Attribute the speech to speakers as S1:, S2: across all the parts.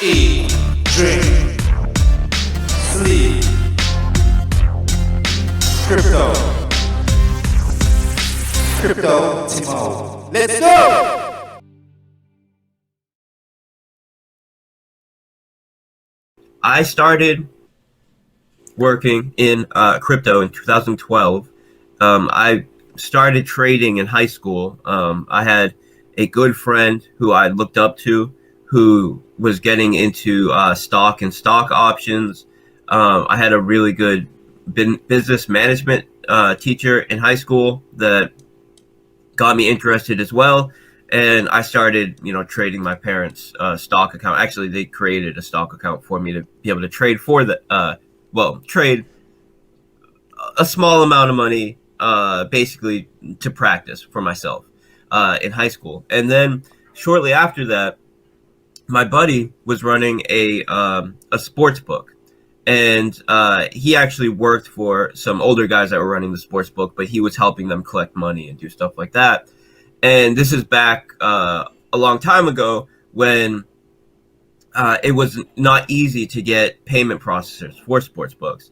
S1: Eat, drink, sleep. Crypto. Crypto Timo. Let's go!
S2: I started working in crypto in 2012. I started trading in high school. I had a good friend who I looked up to who was getting into stock and stock options. I had a really good business management teacher in high school that got me interested as well. And I started, trading my parents' stock account. Actually, they created a stock account for me to be able to trade trade a small amount of money, basically to practice for myself in high school. And then shortly after that, my buddy was running a sports book, and he actually worked for some older guys that were running the sports book, but he was helping them collect money and do stuff like that. And this is back a long time ago when it was not easy to get payment processors for sports books.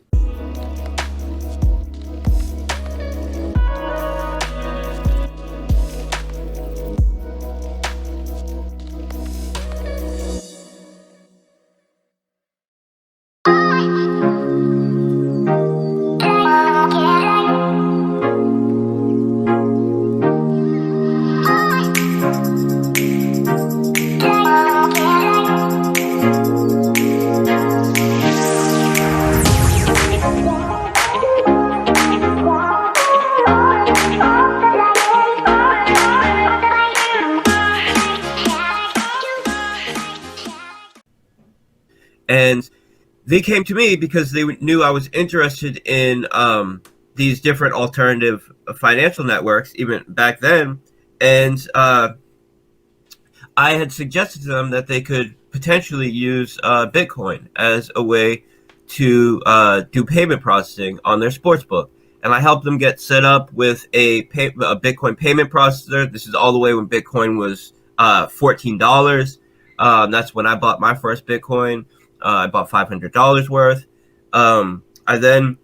S2: And they came to me because they knew I was interested in these different alternative financial networks, even back then. And I had suggested to them that they could potentially use Bitcoin as a way to do payment processing on their sportsbook. And I helped them get set up with a Bitcoin payment processor. This is all the way when Bitcoin was $14. That's when I bought my first Bitcoin. I bought $500 worth. I then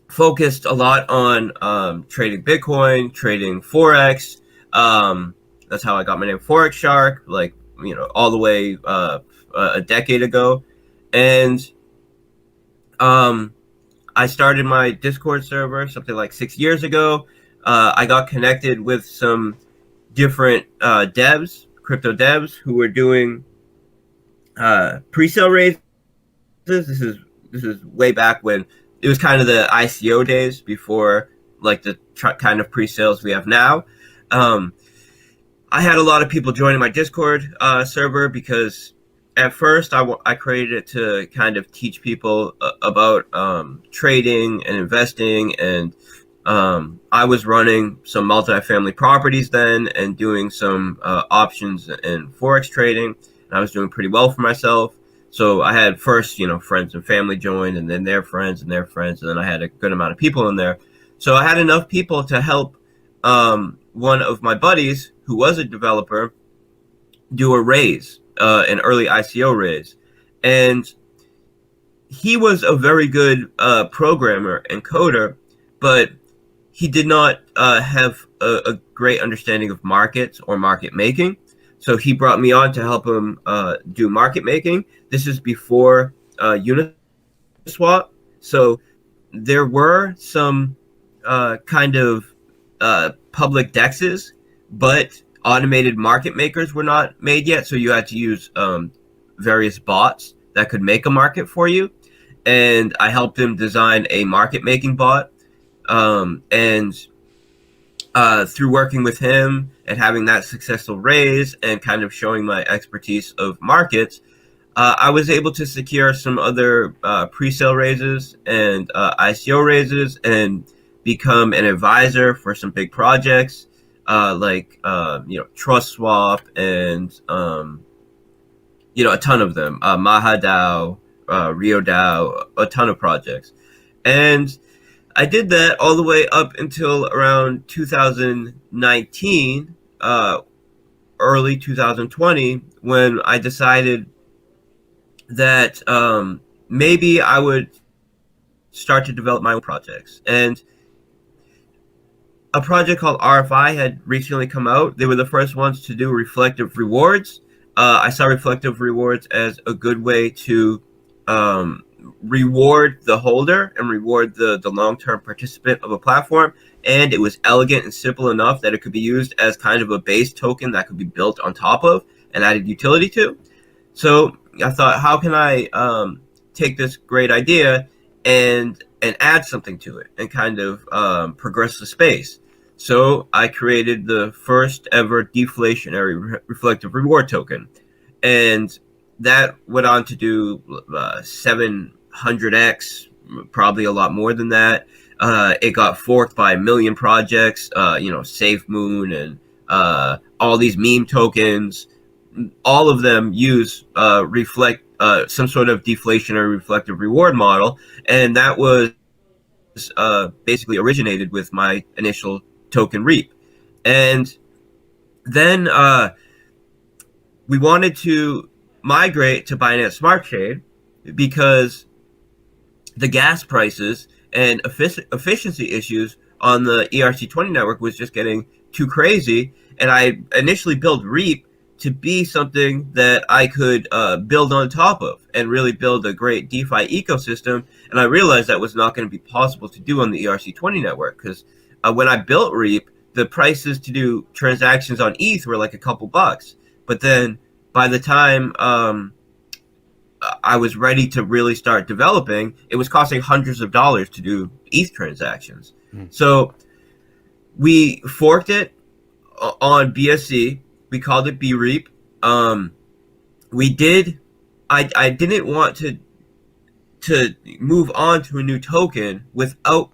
S2: focused a lot on trading Bitcoin, trading Forex. That's how I got my name, Forex Shark, all the way a decade ago. And I started my Discord server something like 6 years ago. I got connected with some different crypto devs who were doing pre-sale raises. This is way back when it was kind of the ICO days before the kind of pre-sales we have now. I had a lot of people joining my Discord server because at first I created it to kind of teach people about trading and investing, and I was running some multifamily properties then and doing some options and Forex trading. And I was doing pretty well for myself. So I had first, friends and family join, and then their friends and their friends, and then I had a good amount of people in there. So I had enough people to help one of my buddies, who was a developer, do a raise, an early ICO raise. And he was a very good programmer and coder, but he did not have a great understanding of markets or market making. So he brought me on to help him do market making. This is before Uniswap. So there were some kind of public dexes, but automated market makers were not made yet. So you had to use various bots that could make a market for you. And I helped him design a market making bot. And through working with him and having that successful raise and kind of showing my expertise of markets, I was able to secure some other pre-sale raises and ICO raises and become an advisor for some big projects Trust Swap and a ton of them, MahaDAO, Rio DAO, a ton of projects. And I did that all the way up until around 2019, early 2020, when I decided that maybe I would start to develop my own projects. And a project called RFI had recently come out. They were the first ones to do reflective rewards. I saw reflective rewards as a good way to reward the holder and reward the long-term participant of a platform. And it was elegant and simple enough that it could be used as kind of a base token that could be built on top of and added utility to. So I thought, how can I take this great idea and add something to it and kind of progress the space? So I created the first ever deflationary reflective reward token, and that went on to do 700x, probably a lot more than that. It got forked by a million projects, Safe Moon and all these meme tokens. All of them use reflect some sort of deflationary reflective reward model, and that was basically originated with my initial token REAP. And then we wanted to migrate to Binance Smart Chain because the gas prices and efficiency issues on the ERC20 network was just getting too crazy. And I initially built REAP to be something that I could build on top of and really build a great DeFi ecosystem. And I realized that was not going to be possible to do on the ERC20 network because when I built REAP, the prices to do transactions on ETH were like a couple bucks. But then by the time I was ready to really start developing, it was costing hundreds of dollars to do ETH transactions. So we forked it on BSC. We called it BREAP. We did. I didn't want to move on to a new token without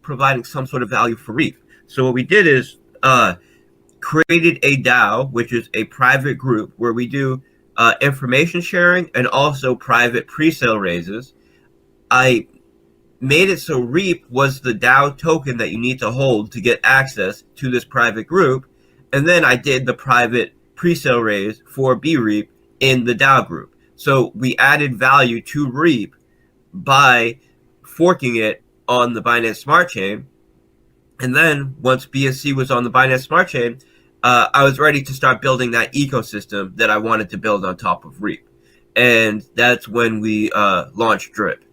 S2: providing some sort of value for REAP. So what we did is created a DAO, which is a private group where we do information sharing and also private pre-sale raises. I made it so REAP was the DAO token that you need to hold to get access to this private group. And then I did the private pre-sale raise for BREAP in the DAO group. So we added value to REAP by forking it on the Binance Smart Chain. And then once BSC was on the Binance Smart Chain, I was ready to start building that ecosystem that I wanted to build on top of REAP. And that's when we launched Drip.